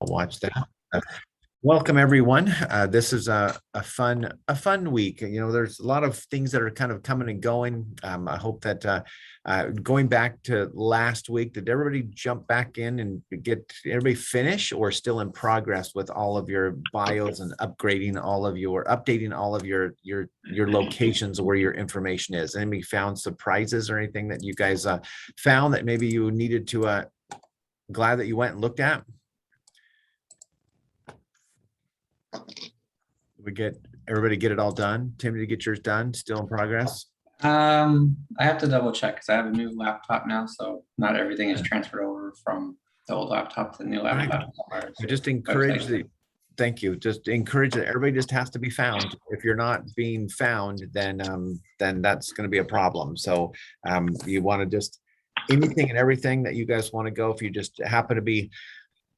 I'll watch that. Uh, Welcome everyone. This is a fun week. There's a lot of things that are kind of coming and going. I hope that going back to last week, did everybody jump back in and get everybody finish or still in progress with all of your bios and updating all of your locations where your information is? Anybody found surprises or anything that you guys found that maybe you needed to glad that you went and looked at? Everybody get it all done? Tim, did you get yours done? Still in progress? I have to double check because I have a new laptop now, so not everything is transferred over from the old laptop to the new laptop. I just encourage thank you. Just encourage that everybody just has to be found. If you're not being found, then that's going to be a problem. So you want to just anything and everything that you guys want to go. If you just happen to be,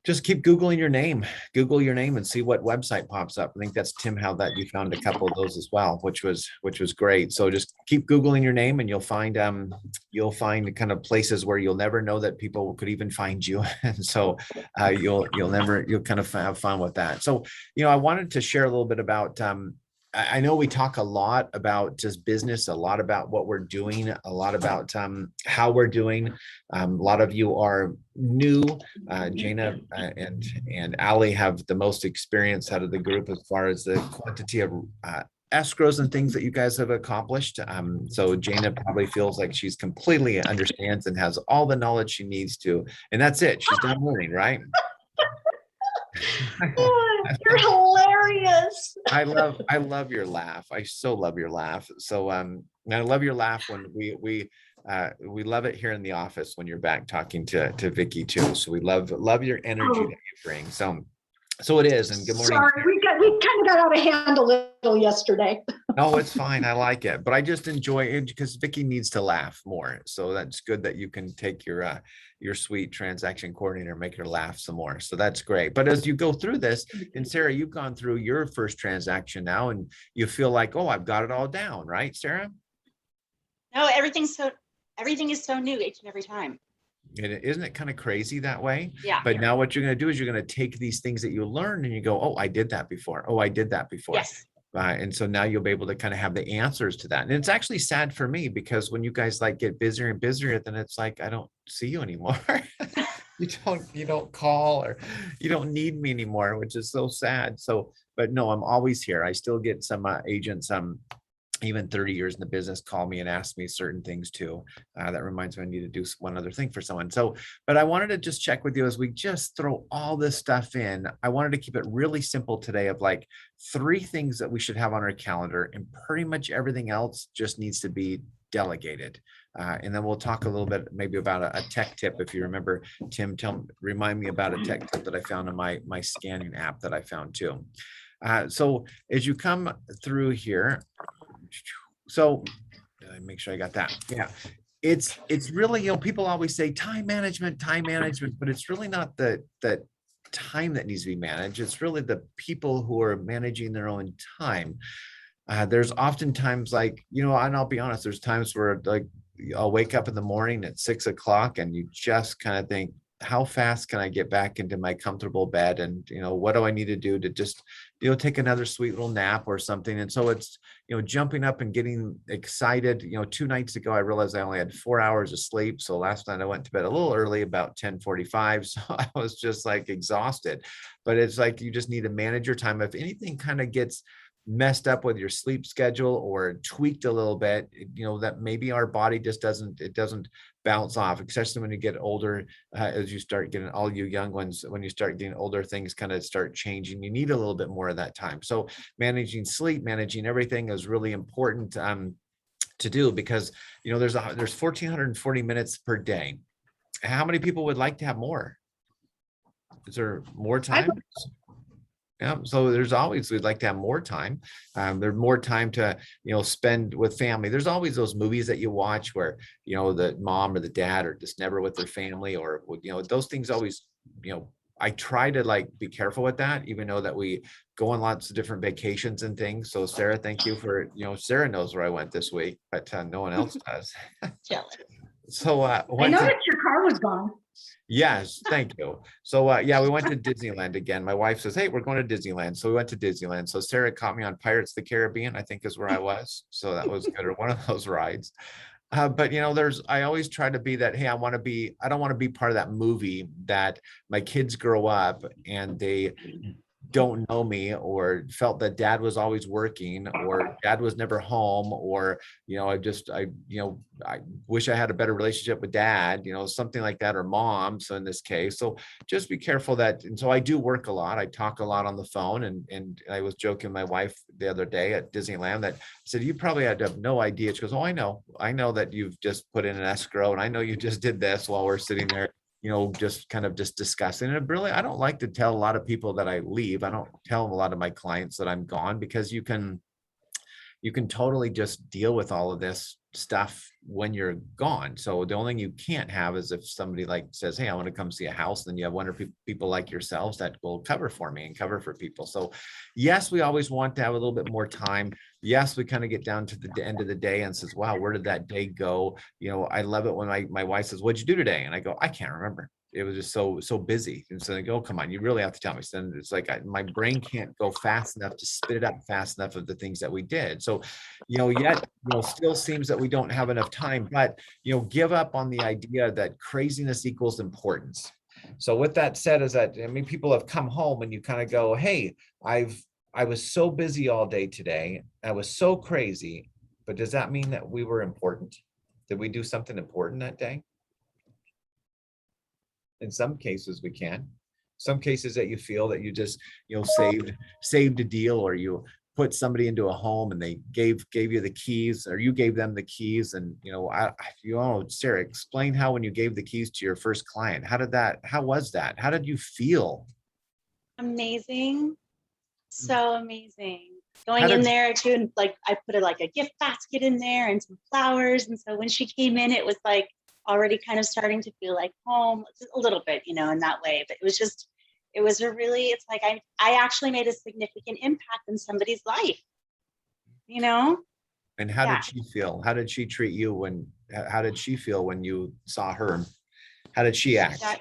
just keep Googling your name. Google your name and see what website pops up. I think that's Tim, how that you found a couple of those as well, which was great. So just keep Googling your name and you'll find kind of places where you'll never know that people could even find you. And so you'll kind of have fun with that. So, I wanted to share a little bit about I know we talk a lot about just business, a lot about what we're doing, a lot about how we're doing. A lot of you are new. Jana and Ali have the most experience out of the group as far as the quantity of escrows and things that you guys have accomplished. So Jana probably feels like she's completely understands and has all the knowledge she needs to, and that's it. She's done learning, right? You're hilarious. I love your laugh. I so love your laugh. So I love your laugh when we love it here in the office when you're back talking to Vicky too. So we love your energy that you bring. So it is. And good morning. Sorry, we kind of got out of hand a little yesterday. No, it's fine. I like it, but I just enjoy it because Vicky needs to laugh more. So that's good that you can take your sweet transaction coordinator, make her laugh some more. So that's great. But as you go through this, and Sarah, you've gone through your first transaction now, and you feel like, oh, I've got it all down, right, Sarah? No, everything is so new each and every time. Isn't it kind of crazy that way? Yeah. But now what you're going to do is you're going to take these things that you learn and you go, oh, I did that before. Oh, I did that before. Yes. And so now you'll be able to kind of have the answers to that. And it's actually sad for me because when you guys like get busier and busier, then it's like, I don't see you anymore. you don't call or you don't need me anymore, which is so sad. So, but no, I'm always here. I still get some agents, even 30 years in the business, call me and ask me certain things too. That reminds me I need to do one other thing for someone. So, but I wanted to just check with you as we just throw all this stuff in. I wanted to keep it really simple today of like 3 things that we should have on our calendar, and pretty much everything else just needs to be delegated. And then we'll talk a little bit maybe about a tech tip. If you remember, Tim, remind me about a tech tip that I found in my scanning app that I found too. So as you come through here, so make sure I got that. Yeah, it's really, people always say time management, but it's really not the time that needs to be managed. It's really the people who are managing their own time. There's often times like, and I'll be honest, there's times where like I'll wake up in the morning at 6 o'clock and you just kind of think, how fast can I get back into my comfortable bed? And, what do I need to do to just, take another sweet little nap or something? And so it's, jumping up and getting excited. 2 nights ago, I realized I only had 4 hours of sleep. So last night I went to bed a little early, about 10:45. So I was just like exhausted, but it's like, you just need to manage your time. If anything kind of gets messed up with your sleep schedule or tweaked a little bit, that maybe our body just doesn't bounce off, especially when you get older. As you start getting, all you young ones, when you start getting older, things kind of start changing. You need a little bit more of that time. So managing sleep, managing everything is really important to do, because there's 1,440 minutes per day. How many people would like to have more? Is there more time? Yeah, so we'd like to have more time. There's more time to, spend with family. There's always those movies that you watch where, the mom or the dad are just never with their family, or, those things always, I try to like be careful with that, even though that we go on lots of different vacations and things. So Sarah, thank you for, Sarah knows where I went this week, but no one else does. So I went to, noticed your car was gone. yes, thank you. So yeah, we went to Disneyland again. My wife says, hey, we're going to Disneyland. So we went to Disneyland. So Sarah caught me on Pirates of the Caribbean, I think is where I was. So that was good, or one of those rides. But I always try to be that, hey, I don't want to be part of that movie that my kids grow up and they don't know me, or felt that dad was always working, or dad was never home, or I wish I had a better relationship with dad, something like that, or mom. So in this case, so just be careful that. And so I do work a lot, I talk a lot on the phone, and I was joking with my wife the other day at Disneyland that I said, you probably had to have no idea. She goes, oh, I know that you've just put in an escrow, and I know you just did this while we're sitting there, just kind of just discussing it. Really, I don't like to tell a lot of people that I leave. I don't tell a lot of my clients that I'm gone, because you can totally just deal with all of this stuff when you're gone. So the only thing you can't have is if somebody like says, hey, I want to come see a house, then you have one or people like yourselves that will cover for me and cover for people. So yes, we always want to have a little bit more time. Yes, we kind of get down to the end of the day and says, wow, where did that day go? I love it when my wife says, what'd you do today? And I go, I can't remember. It was just so busy. And so they go, come on, you really have to tell me. So it's like my brain can't go fast enough to spit it up fast enough of the things that we did. So, yet, still seems that we don't have enough time, but, give up on the idea that craziness equals importance. So with that said, is that, people have come home and you kind of go, hey, I was so busy all day today. I was so crazy, but does that mean that we were important? Did we do something important that day? In some cases we can. Some cases that you feel that you just saved a deal, or you put somebody into a home and they gave you the keys, or you gave them the keys. And Sarah, explain how when you gave the keys to your first client, how was that? How did you feel? Amazing. So amazing. Going in there too, and like I put a gift basket in there and some flowers. And so when she came in, it was like already kind of starting to feel like home, just a little bit, in that way. But it's like I actually made a significant impact in somebody's life, And how did she feel? How did she treat you how did she feel when you saw her? How did she act? Got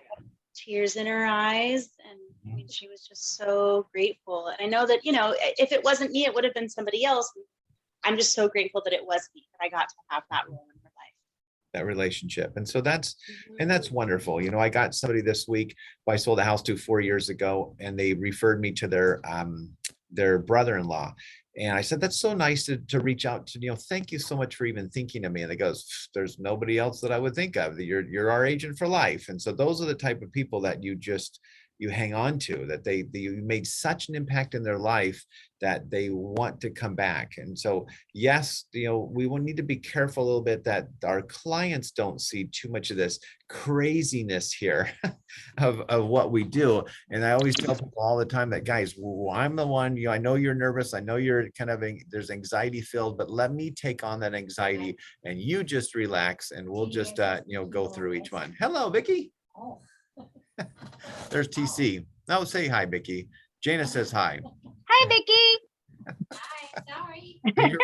tears in her eyes, and I mean, she was just so grateful. And I know that, if it wasn't me, it would have been somebody else. I'm just so grateful that it was me, that I got to have that role in her life. That relationship. And so that's wonderful. I got somebody this week who I sold a house to 4 years ago, and they referred me to their brother-in-law. And I said, that's so nice to reach out to, thank you so much for even thinking of me. And they goes, there's nobody else that I would think of. You're our agent for life. And so those are the type of people that you hang on to, that you made such an impact in their life that they want to come back. And so, yes, we will need to be careful a little bit that our clients don't see too much of this craziness here of what we do. And I always tell people all the time that, guys, I'm the one, I know you're nervous. I know you're kind of, there's anxiety filled, but let me take on that anxiety and you just relax, and we'll just, go through each one. Hello, Vicki. There's TC. No, say hi, Vicki. Jana says hi. Hi, Vicki. Hi, sorry. You're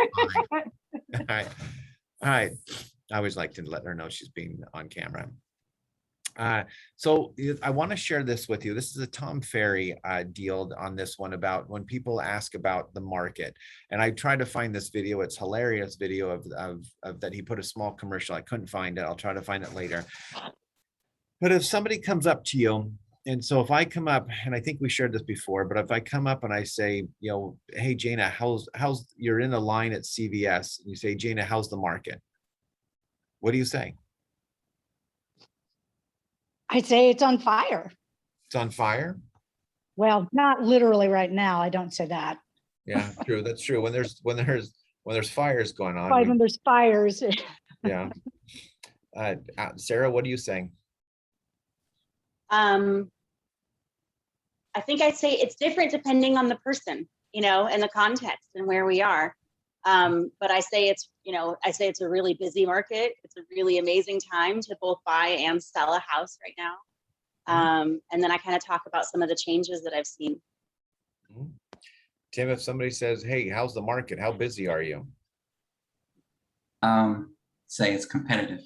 fine. All right. All right. I always like to let her know she's being on camera. So I want to share this with you. This is a Tom Ferry deal on this one, about when people ask about the market. And I tried to find this video. It's hilarious video of that he put a small commercial. I couldn't find it. I'll try to find it later. But if somebody comes up to you, and so if I come up, and I think we shared this before, but if I come up and I say, hey, Jana, how's you're in a line at CVS, and you say, Jana, how's the market? What do you say? I'd say it's on fire. It's on fire? Well, not literally right now. I don't say that. Yeah, true. That's true. When there's fires going on. When there's fires. Yeah. Sarah, what are you saying? I think I'd say it's different depending on the person, and the context and where we are. But I say it's a really busy market. It's a really amazing time to both buy and sell a house right now. And then I kind of talk about some of the changes that I've seen. Tim, if somebody says, hey, how's the market? How busy are you? Say it's competitive.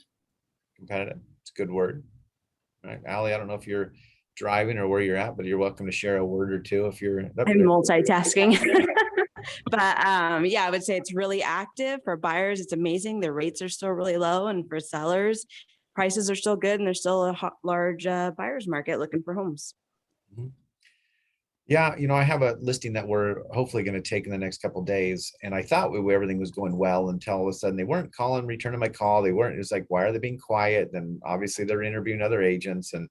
Competitive. It's a good word. All right, Allie, I don't know if you're driving or where you're at, but you're welcome to share a word or two if you're. I'm multitasking. But yeah, I would say it's really active. For buyers, it's amazing. The rates are still really low. And for sellers, prices are still good. And there's still a large buyer's market looking for homes. Yeah, I have a listing that we're hopefully going to take in the next couple of days. And I thought everything was going well until all of a sudden they weren't calling, returning my call. They weren't. It was like, why are they being quiet? Then obviously they're interviewing other agents. And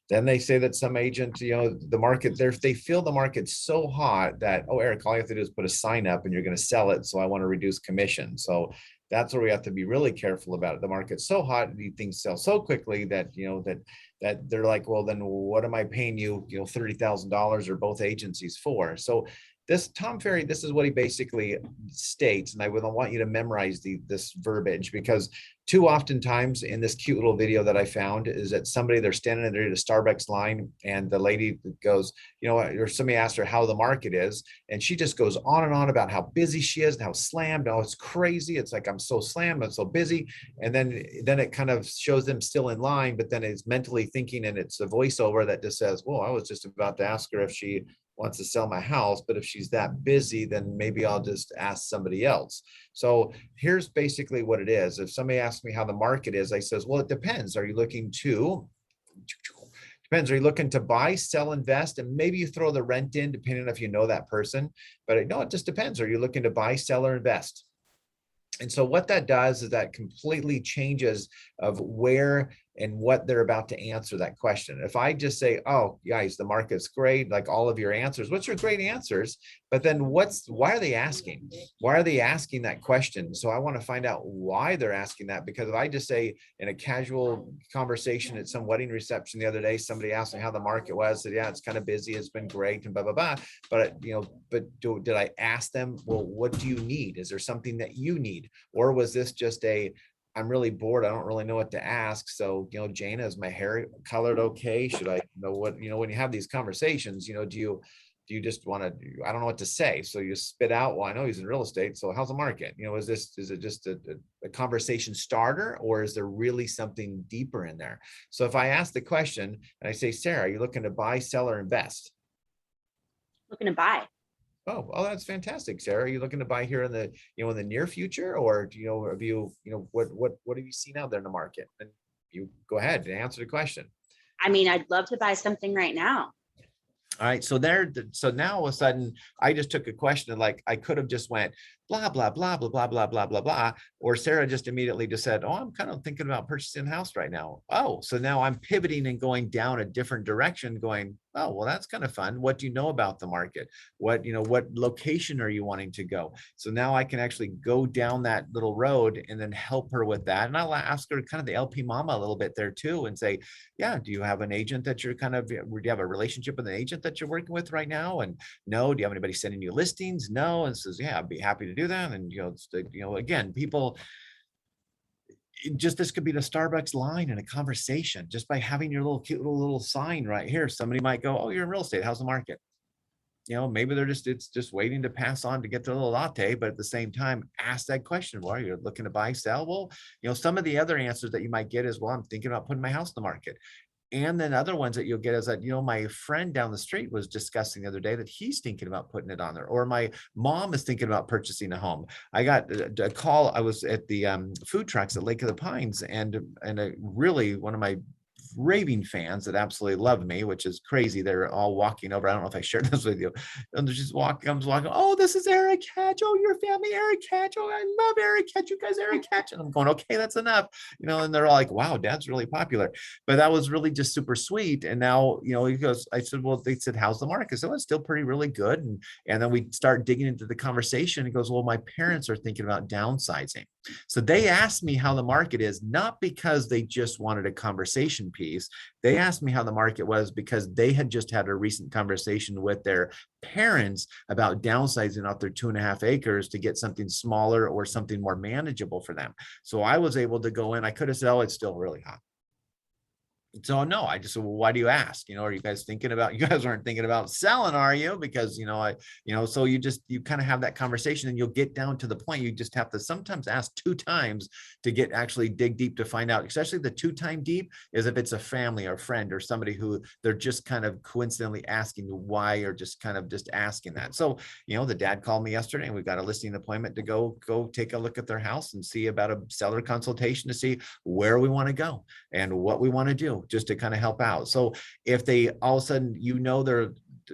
then they say that some agent, the market, they feel the market's so hot that, oh, Eric, all you have to do is put a sign up and you're going to sell it. So I want to reduce commission. So that's where we have to be really careful about it. The market's so hot and these things sell so quickly that, that they're like, well, then what am I paying you, $30,000 or both agencies for? So this Tom Ferry, this is what he basically states. And I would want you to memorize this verbiage, because too often times in this cute little video that I found is that they're standing there at a Starbucks line and the lady goes, or somebody asked her how the market is. And she just goes on and on about how busy she is and how slammed. Oh, it's crazy. It's like, I'm so slammed, I'm so busy. And then it kind of shows them still in line, but then it's mentally thinking, and it's a voiceover that just says, well, I was just about to ask her if she wants to sell my house, but if she's that busy, then maybe I'll just ask somebody else. So here's basically what it is. If somebody asks me how the market is, I says, well, it depends. Are you looking to buy, sell, invest? And maybe you throw the rent in, depending on if you know that person, but no, it just depends. Are you looking to buy, sell, or invest? And so what that does is that completely changes of where and what they're about to answer that question. If I just say, oh, guys, the market's great, like all of your answers, what's your great answers? But then why are they asking? Why are they asking that question? So I want to find out why they're asking that, because if I just say in a casual conversation at some wedding reception the other day, somebody asked me how the market was, said, yeah, it's kind of busy, it's been great, and blah, blah, blah. But, did I ask them, well, what do you need? Is there something that you need? Or was this just I'm really bored, I don't really know what to ask. So, Jana, is my hair colored okay? Should I know what, when you have these conversations, do you just want to, I don't know what to say. So you spit out, well, I know he's in real estate, so how's the market? Is it just a conversation starter, or is there really something deeper in there? So if I ask the question and I say, Sarah, are you looking to buy, sell, or invest? Looking to buy. Oh, that's fantastic, Sarah. Are you looking to buy here in the, in the near future, or have you, what have you seen out there in the market? And you go ahead and answer the question. I mean, I'd love to buy something right now. All right. So now all of a sudden I just took a question and like, I could have just went blah, blah, blah, blah, blah, blah, blah, blah, blah. Or Sarah just immediately just said, oh, I'm kind of thinking about purchasing a house right now. Oh, so now I'm pivoting and going down a different direction, going, oh, well, that's kind of fun. What do you know about the market? What location are you wanting to go? So now I can actually go down that little road and then help her with that. And I'll ask her kind of the LP mama a little bit there too, and say, yeah, do you have an agent that you're do you have a relationship with an agent that you're working with right now? And no, do you have anybody sending you listings? No. And says, yeah, I'd be happy to do that. And, again, people, this could be the Starbucks line in a conversation, just by having your little cute little sign right here. Somebody might go, oh, you're in real estate, how's the market? Maybe it's just waiting to pass on to get their little latte, but at the same time, ask that question. Well, are you looking to buy, sell? Well, some of the other answers that you might get is, well, I'm thinking about putting my house in the market. And then other ones that you'll get is that, my friend down the street was discussing the other day that he's thinking about putting it on there, or my mom is thinking about purchasing a home. I got a call. I was at the food trucks at Lake of the Pines, and really one of my raving fans that absolutely love me, which is crazy. They're all walking over. I don't know if I shared this with you. And they're just comes walking. Oh, this is Eric Hatch. Oh, your family, Eric Hatch. Oh, I love Eric Hatch. You guys, Eric Hatch. And I'm going, okay, that's enough. And they're all like, wow, Dad's really popular. But that was really just super sweet. And now, he goes, I said, well, they said, how's the market? So it's still pretty really good. And then we start digging into the conversation. He goes, well, my parents are thinking about downsizing. So they asked me how the market is, not because they just wanted a conversation piece. They asked me how the market was because they had just had a recent conversation with their parents about downsizing out their 2.5 acres to get something smaller or something more manageable for them. So I was able to go in. I could have said, oh, it's still really hot. So no, I just said, well, why do you ask? Are you guys thinking about, you guys aren't thinking about selling, are you? Because, so you kind of have that conversation and you'll get down to the point. You just have to sometimes ask 2 times to get actually dig deep to find out, especially the 2-time deep is if it's a family or friend or somebody who they're just kind of coincidentally asking why, or just kind of just asking that. So, the dad called me yesterday and we got a listing appointment to go take a look at their house and see about a seller consultation to see where we want to go and what we want to do, just to kind of help out. So if they all of a sudden, they're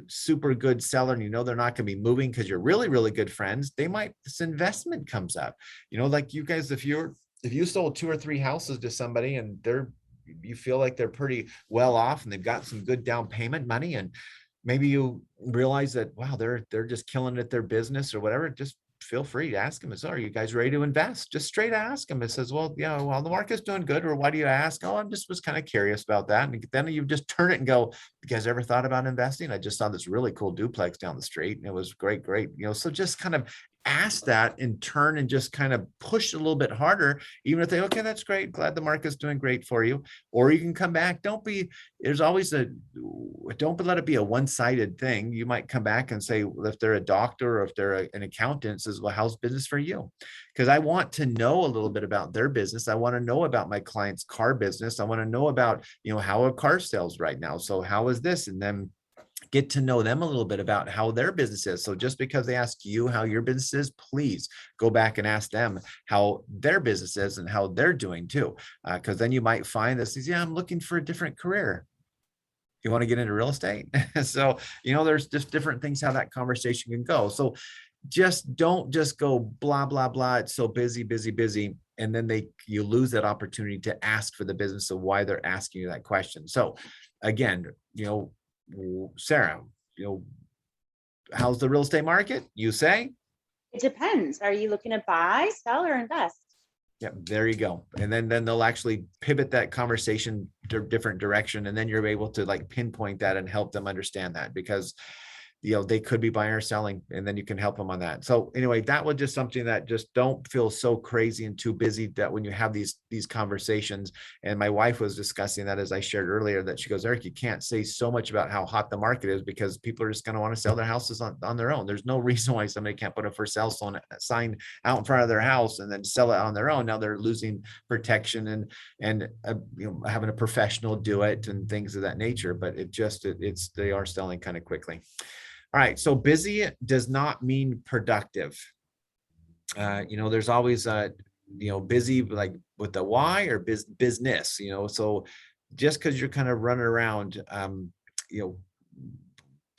super good seller and they're not going to be moving because you're really, really good friends, this investment comes up, like you guys, if you sold 2 or 3 houses to somebody and you feel like they're pretty well off and they've got some good down payment money, and maybe you realize that, wow, they're just killing it at their business or whatever, just feel free to ask them, are you guys ready to invest? Just straight ask them. It says, well, yeah, well, the market's doing good. Or why do you ask? Oh, I'm just was kind of curious about that. And then you just turn it and go, you guys ever thought about investing? I just saw this really cool duplex down the street and it was great. So just kind of ask that in turn and just kind of push a little bit harder, even if they, okay, that's great. Glad the market's doing great for you. Or you can come back. Don't let it be a one-sided thing. You might come back and say, well, if they're a doctor or if they're an accountant, says, well, how's business for you? Because I want to know a little bit about their business. I want to know about my client's car business. I want to know about, how a car sells right now. So how is this? And then get to know them a little bit about how their business is. So just because they ask you how your business is, please go back and ask them how their business is and how they're doing too. Because then you might find this is, yeah, I'm looking for a different career. You want to get into real estate? So, there's just different things how that conversation can go. So just don't just go blah, blah, blah. It's so busy, busy, busy. And then you lose that opportunity to ask for the business of why they're asking you that question. So again, Sarah, how's the real estate market? You say? It depends. Are you looking to buy, sell, or invest? Yeah, there you go. And then they'll actually pivot that conversation to different direction. And then you're able to pinpoint that and help them understand that, because they could be buying or selling, and then you can help them on that. So anyway, that was just something that just don't feel so crazy and too busy that when you have these conversations. And my wife was discussing that, as I shared earlier, that she goes, Eric, you can't say so much about how hot the market is because people are just going to want to sell their houses on their own. There's no reason why somebody can't put a for sale sign out in front of their house and then sell it on their own. Now they're losing protection and having a professional do it and things of that nature, but they are selling kind of quickly. All right, so busy does not mean productive. There's always busy like with the Y or business, so just because you're kind of running around,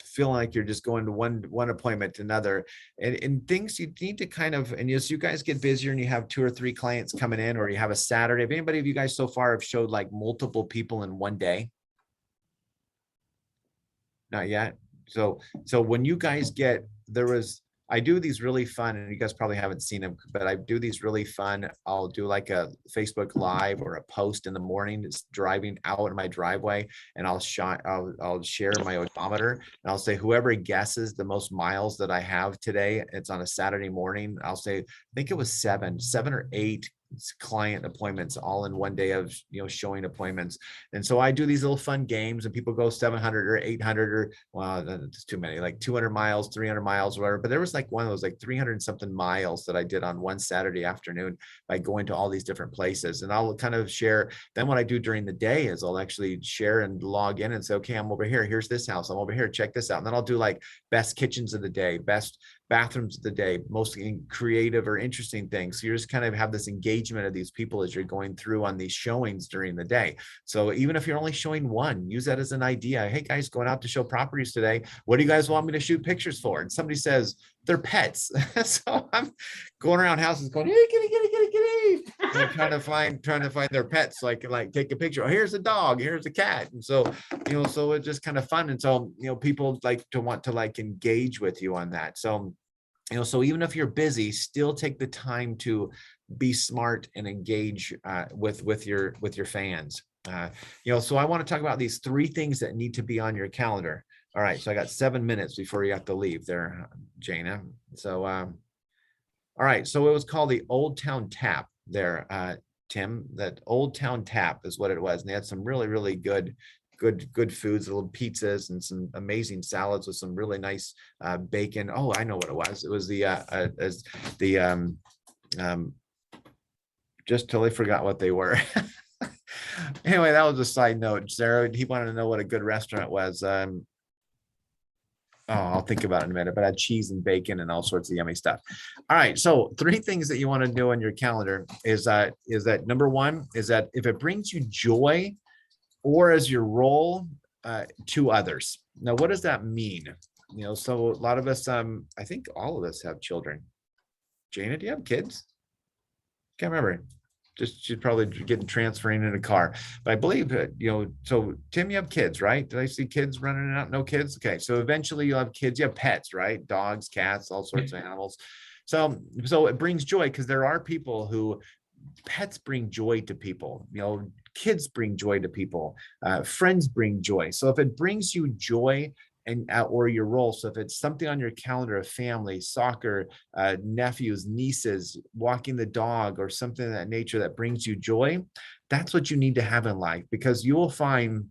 feeling like you're just going to one appointment to another, and things you need to kind of, and as you guys get busier and you have 2 or 3 clients coming in, or you have a Saturday, if anybody of you guys so far have showed like multiple people in one day? Not yet. So when you guys I do these really fun, and you guys probably haven't seen them, but I do these really fun. I'll do like a Facebook Live or a post in the morning. It's driving out in my driveway, and I'll share my odometer, and I'll say whoever guesses the most miles that I have today. It's on a Saturday morning. I'll say I think it was 7 or 8 client appointments all in one day of showing appointments. And so I do these little fun games, and people go 700 or 800 or, well, that's too many, like 200 miles, 300 miles, whatever. But there was like one of those like 300 and something miles that I did on one Saturday afternoon by going to all these different places. And I'll kind of share. Then what I do during the day is I'll actually share and log in and say, okay, I'm over here, here's this house, I'm over here, check this out. And then I'll do like best kitchens of the day, best bathrooms of the day, most creative or interesting things. So you just kind of have this engagement of these people as you're going through on these showings during the day. So even if you're only showing one, use that as an idea. Hey guys, going out to show properties today. What do you guys want me to shoot pictures for? And somebody says they're pets. So I'm going around houses going, hey, kitty. Trying to find their pets so I can like take a picture. Oh, here's a dog, here's a cat. And so, so it's just kind of fun. And so, people like to want to like engage with you on that. So, so even if you're busy, still take the time to be smart and engage with your fans. So I want to talk about these 3 things that need to be on your calendar. All right, so I got 7 minutes before you have to leave there, Jana. So, all right, so it was called the Old Town Tap there. Tim, that Old Town Tap is what it was. And they had some really, really good foods, little pizzas and some amazing salads with some really nice bacon. Oh, I know what it was. It was just totally forgot what they were. Anyway, that was a side note. Sarah, he wanted to know what a good restaurant was. Oh, I'll think about it in a minute, but I had cheese and bacon and all sorts of yummy stuff. All right. So 3 things that you want to do on your calendar is that number 1 is that if it brings you joy or as your role to others. Now, what does that mean? You know, so a lot of us, I think all of us have children. Jana, do you have kids? Can't remember. Just she's probably getting transferring in a car, but I believe you know. So Tim, you have kids, right? Did I see kids running out? No kids. Okay, so eventually you'll have kids. You have pets, right? Dogs, cats, all sorts of animals. So it brings joy because there are people who pets bring joy to people. You know, kids bring joy to people. Friends bring joy. So if it brings you joy and or your role. So if it's something on your calendar of family, soccer, nephews, nieces, walking the dog, or something of that nature that brings you joy, that's what you need to have in life, because you will find,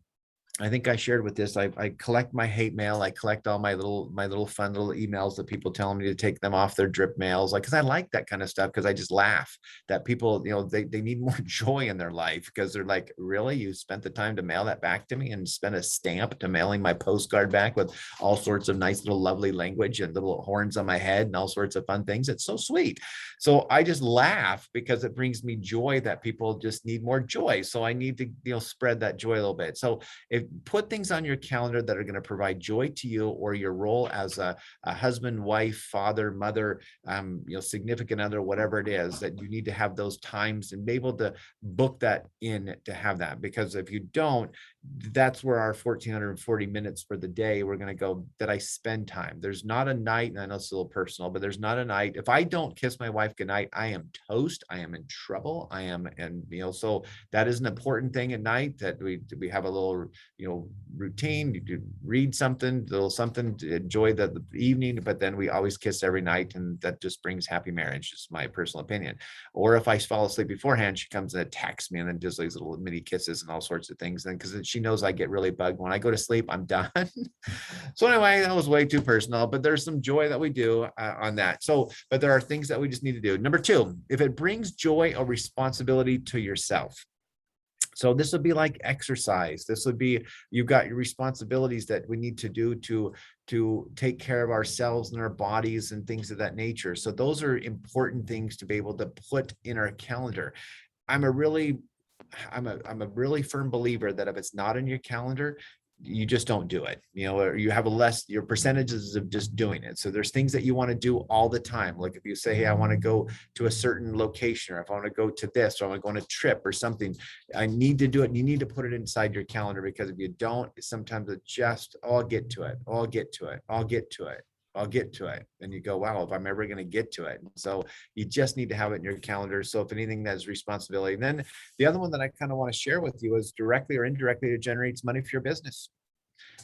I think I shared with this, I collect my hate mail. I collect all my little fun little emails that people telling me to take them off their drip mails. Like, cause I like that kind of stuff. Cause I just laugh that people, you know, they need more joy in their life, because they're like, really, you spent the time to mail that back to me and spend a stamp to mailing my postcard back with all sorts of nice little lovely language and little horns on my head and all sorts of fun things. It's so sweet. So I just laugh because it brings me joy that people just need more joy. So I need to, you know, spread that joy a little bit. So if put things on your calendar that are going to provide joy to you or your role as a husband, wife, father, mother, you know, significant other, whatever it is, that you need to have those times and be able to book that in to have that. Because if you don't, that's where our 1,440 minutes for the day, we're going to go, that I spend time. There's not a night, and I know it's a little personal, but there's not a night. If I don't kiss my wife goodnight, I am toast. I am in trouble. I am, and you know, so that is an important thing at night, that we have a little, you know, routine. You do read something, a little something to enjoy the evening, but then we always kiss every night, and that just brings happy marriage. It's my personal opinion. Or if I fall asleep beforehand, she comes and attacks me and then does these little mini kisses and all sorts of things. Then because she knows I get really bugged when I go to sleep, I'm done. So anyway, that was way too personal, but there's some joy that we do on that. So, but there are things that we just need to do. Number 2, if it brings joy or responsibility to yourself. So this would be like exercise. This would be, you've got your responsibilities that we need to do to take care of ourselves and our bodies and things of that nature. So those are important things to be able to put in our calendar. I'm a really firm believer that if it's not in your calendar, you just don't do it, you know, or you have your percentages of just doing it. So there's things that you want to do all the time. Like if you say, hey, I want to go to a certain location, or if I want to go to this, or I want to go on a trip or something, I need to do it. You need to put it inside your calendar, because if you don't, sometimes it just, I'll get to it. And you go, wow, if I'm ever going to get to it. So you just need to have it in your calendar. So if anything, that's responsibility. And then the other one that I kind of want to share with you is directly or indirectly, it generates money for your business.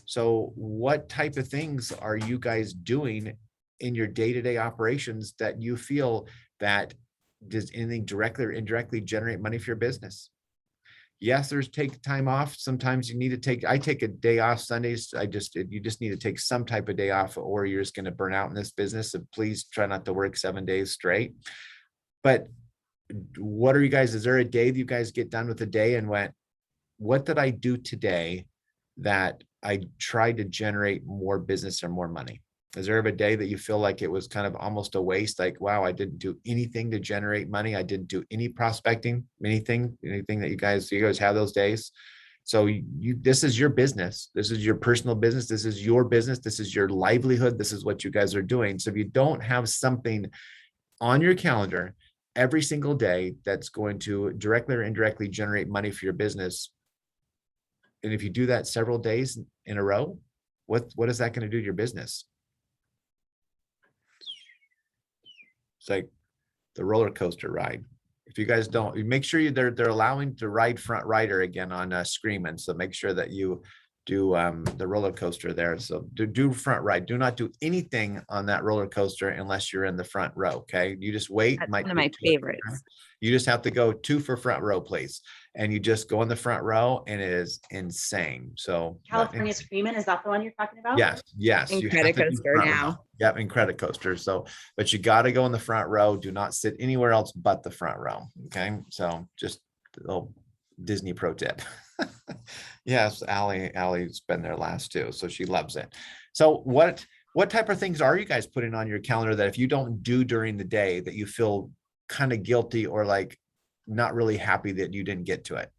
So what type of things are you guys doing in your day-to-day operations that you feel that does anything directly or indirectly generate money for your business? Yes, there's take time off. Sometimes you need to take, I take a day off Sundays. You just need to take some type of day off, or you're just going to burn out in this business. So please try not to work 7 days straight. But what are you guys, is there a day that you guys get done with the day and went, what did I do today that I tried to generate more business or more money? Is there ever a day that you feel like it was kind of almost a waste? Like, wow, I didn't do anything to generate money. I didn't do any prospecting, anything that you guys have those days. So this is your business. This is your personal business. This is your business. This is your livelihood. This is what you guys are doing. So if you don't have something on your calendar every single day that's going to directly or indirectly generate money for your business, and if you do that several days in a row, what is that going to do to your business? It's like the roller coaster ride. If you guys don't, you make sure they're allowing to ride front rider again on Screaming. So make sure that you the roller coaster there. So do front ride. Do not do anything on that roller coaster unless you're in the front row. Okay. You just wait. That's Might one of my take 2 or 3 favorites. times. You just have to go 2 for front row, please. And you just go in the front row and it is insane. So California Screamin', is that the one you're talking about? yes. And You credit have to do coaster front now. row. Yep, and credit coaster. So, but you got to go in the front row. Do not sit anywhere else but the front row. Okay. So just a little Disney pro tip. Yes, Allie's been there last too, so she loves it. So what type of things are you guys putting on your calendar that if you don't do during the day that you feel kind of guilty or like not really happy that you didn't get to it?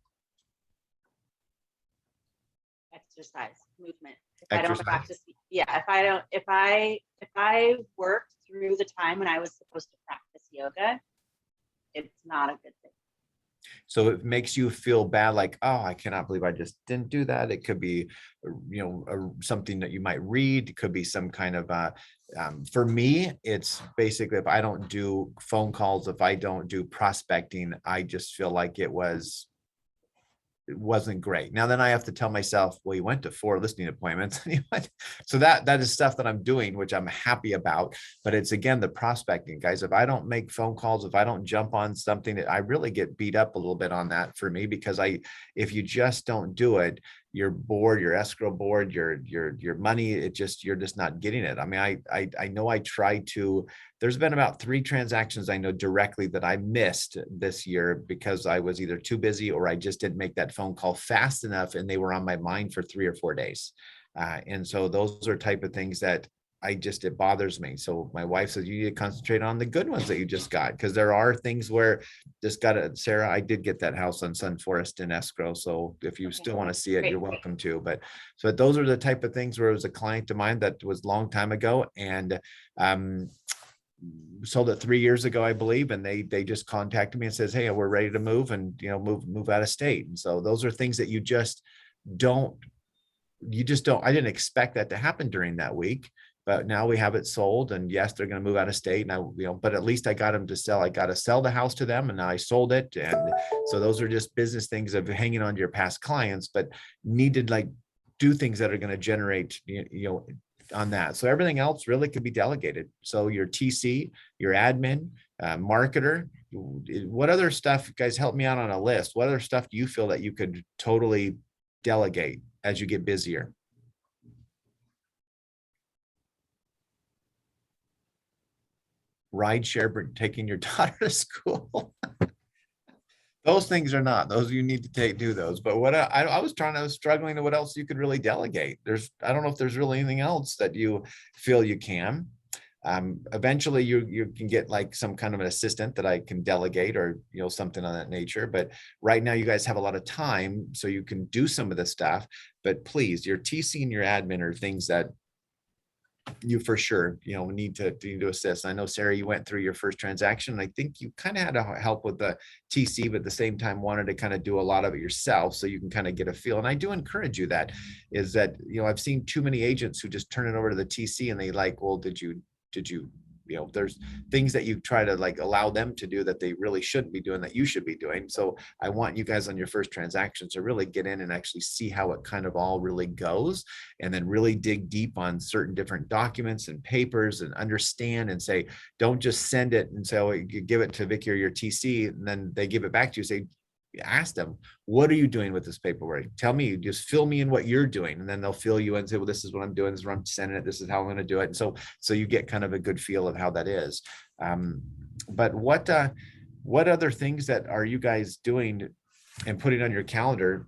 Exercise, movement. If Exercise. I don't practice, if I work through the time when I was supposed to practice yoga, it's not a good thing. So it makes you feel bad, like, oh, I cannot believe I just didn't do that. It could be, something that you might read. It could be some kind of, for me, it's basically if I don't do phone calls, if I don't do prospecting, I just feel like it wasn't great. Now then I have to tell myself, well, you went to 4 listening appointments. So that is stuff that I'm doing, which I'm happy about. But it's again, the prospecting, guys. If I don't make phone calls, if I don't jump on something, that I really get beat up a little bit on that for me, because if you just don't do it, your board, your escrow board, your money, you're just not getting it. I mean, I know I try to. There's been about 3 transactions I know directly that I missed this year because I was either too busy or I just didn't make that phone call fast enough, and they were on my mind for 3 or 4 days. And so those are type of things that it bothers me. So my wife says, you need to concentrate on the good ones that you just got. Because there are things where Sarah, I did get that house on Sun Forest in escrow. So if you still want to see it, Great. you're welcome to. But so those are the type of things where it was a client of mine that was a long time ago, and sold it 3 years ago, I believe. And they just contacted me and says, hey, we're ready to move and, move out of state. And so those are things that you just don't, I didn't expect that to happen during that week, but now we have it sold, and yes, they're going to move out of state. And but at least I got them to sell. I got to sell the house to them, and now I sold it. And so those are just business things of hanging on to your past clients, but need to like do things that are going to generate, on that. So everything else really could be delegated. So your TC, your admin, marketer, what other stuff, guys, help me out on a list. What other stuff do you feel that you could totally delegate as you get busier? Ride share, taking your daughter to school. Those things are not, those you need to do those. But what I was struggling to what else you could really delegate. I don't know if there's really anything else that you feel you can. Eventually you can get like some kind of an assistant that I can delegate, or, something on that nature. But right now you guys have a lot of time, so you can do some of this stuff. But please, your TC and your admin are things that you for sure, need to assist. I know, Sarah, you went through your first transaction. I think you kind of had to help with the TC, but at the same time wanted to kind of do a lot of it yourself, so you can kind of get a feel. And I do encourage you that I've seen too many agents who just turn it over to the TC and they like, well, did you, there's things that you try to like allow them to do that they really shouldn't be doing, that you should be doing. So I want you guys on your first transaction to really get in and actually see how it kind of all really goes, and then really dig deep on certain different documents and papers and understand and say, don't just send it and say, oh, you give it to Vicky or your TC, and then they give it back to you. Say, ask them, what are you doing with this paperwork? Tell me, just fill me in what you're doing. And then they'll fill you in and say, well, this is what I'm doing. This is where I'm sending it. This is how I'm going to do it. And so you get kind of a good feel of how that is. But what other things that are you guys doing and putting on your calendar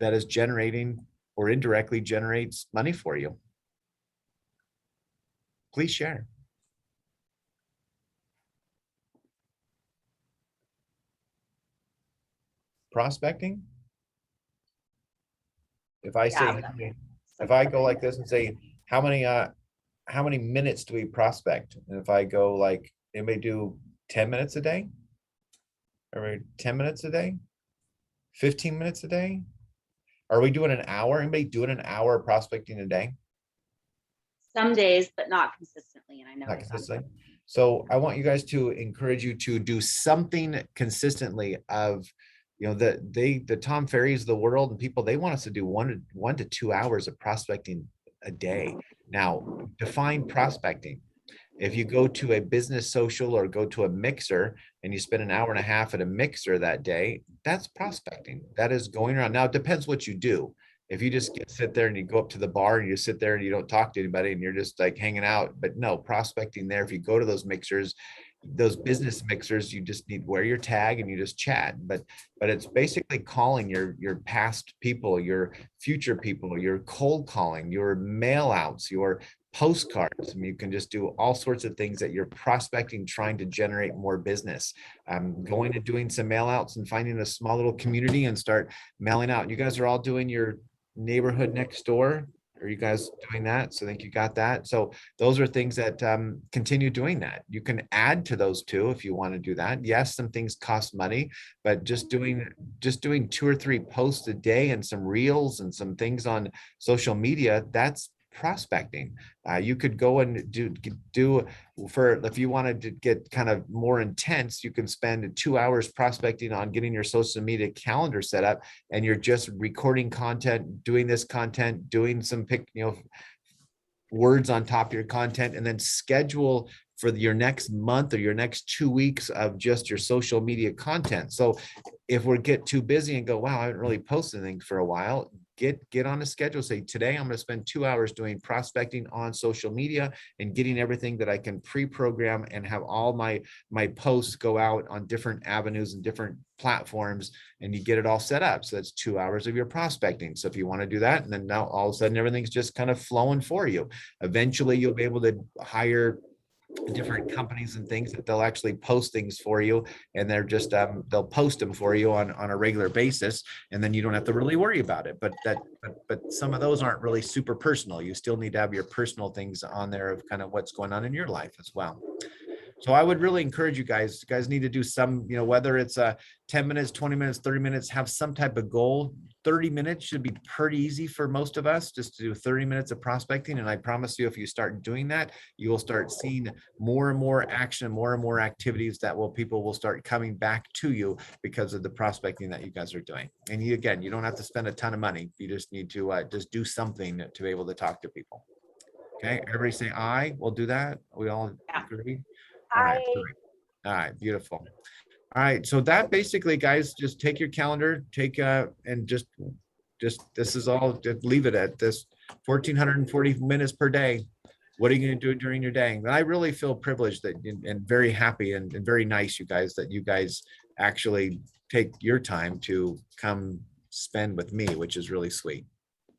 that is generating or indirectly generates money for you? Please share. Prospecting. If I say, if I go like this and say, how many minutes do we prospect? And if I go like, anybody do 10 minutes a day? Or 10 minutes a day? 15 minutes a day? Are we doing an hour? Anybody doing an hour of prospecting a day? Some days, but not consistently. And I know Not consistently. So I want you guys to encourage you to do something consistently of, You know, the Tom Ferries of the world and people, they want us to do 1 to 2 hours of prospecting a day. Now, define prospecting. If you go to a business social or go to a mixer and you spend an hour and a half at a mixer that day, that's prospecting. That is going around. Now, it depends what you do. If you just sit there and you go up to the bar and you sit there and you don't talk to anybody and you're just like hanging out, but no, prospecting there, if you go to those mixers, those business mixers, you just need wear your tag and you just chat. But it's basically calling your past people, your future people, your cold calling, your mail outs, your postcards. I mean, you can just do all sorts of things that you're prospecting, trying to generate more business. Going and doing some mail outs and finding a small little community and start mailing out. You guys are all doing your neighborhood next door. Are you guys doing that? So I think you got that. So those are things that continue doing that. You can add to those too if you want to do that. Yes, some things cost money, but just doing 2 or 3 posts a day and some reels and some things on social media, that's prospecting. You could go and do for, if you wanted to get kind of more intense, you can spend 2 hours prospecting on getting your social media calendar set up, and you're just recording content, doing this content, doing some words on top of your content, and then schedule for your next month or your next 2 weeks of just your social media content. So if we get too busy and go, wow, I haven't really posted anything for a while, get on a schedule. Say, today I'm going to spend 2 hours doing prospecting on social media and getting everything that I can pre-program and have all my posts go out on different avenues and different platforms, and you get it all set up. So that's 2 hours of your prospecting. So if you want to do that, and then now all of a sudden everything's just kind of flowing for you. Eventually you'll be able to hire different companies and things that they'll actually post things for you, and they're just they'll post them for you on a regular basis, and then you don't have to really worry about it. But some of those aren't really super personal. You still need to have your personal things on there of kind of what's going on in your life as well. So I would really encourage you guys need to do some, whether it's 10 minutes, 20 minutes, 30 minutes, have some type of goal. 30 minutes should be pretty easy for most of us, just to do 30 minutes of prospecting. And I promise you, if you start doing that, you will start seeing more and more action, more and more activities that people will start coming back to you because of the prospecting that you guys are doing. And you don't have to spend a ton of money. You just need to just do something to be able to talk to people. Okay, everybody say aye. We'll do that. We all agree? All right. Perfect. All right. Beautiful. All right. So that basically, guys, just take your calendar, and just this is all, just leave it at this 1,440 minutes per day. What are you going to do during your day? And I really feel privileged and very happy and very nice, you guys, that you guys actually take your time to come spend with me, which is really sweet.